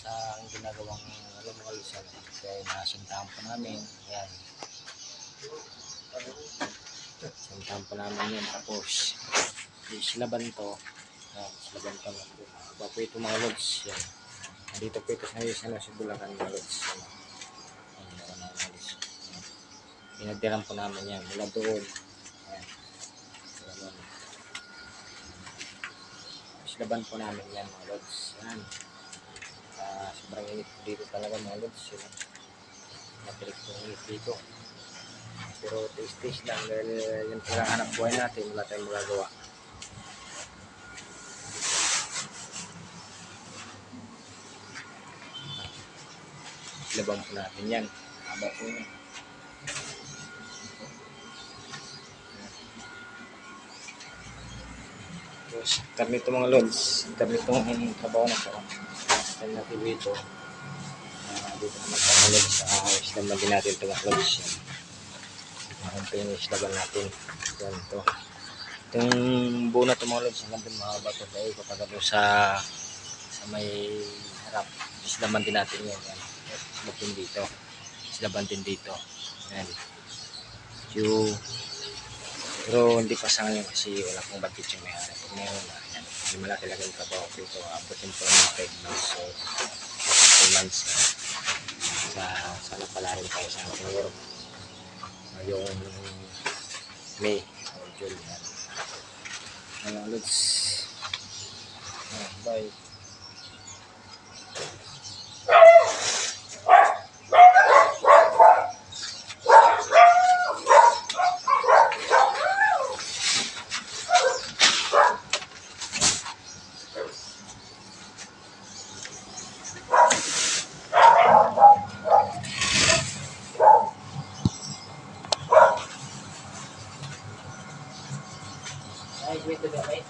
sa ang ginagawang mga lusan. Kaya nasuntahan po namin. Ayan. Suntahan po namin yan. Tapos, silaban to. Ayan, silaban to. Iba po ito mga lods. Yan. Dito po ito sa Bulacan mga lods. Pinagdiran po namin yan. Mula doon. Ayan. Silaban po namin yan mga lods. Ayan. Sobrang init po dito talaga mga lods. Matirik po init dito. Pero taste lang dahil yan talagang hanap buhay natin. Wala tayong magagawa. Silaban po natin yan. Haba po yan. Tapos after nito mga lods, after nitong trabaho na po, after natin dito, dito naman sa mga lods, islaban din natin ito mga lods. Ang pinislaban natin. Yan ito. Itong buo na ito mga lods, hanggang din mahaba ito sa ikot agad sa may harap. Islaban din natin yan. Islaban dito. Islaban din dito. Yan. Pero hindi pa sa ngayon kasi wala pong budget yung may harap. Meron na. Yan. Hindi malaki lang yung trabaho dito. Abutin po ng 5 months. So, 2 months na. Sana pala rin tayo sa ating work. Ngayong May or June. Lods. Bye. Ay, wait a minute.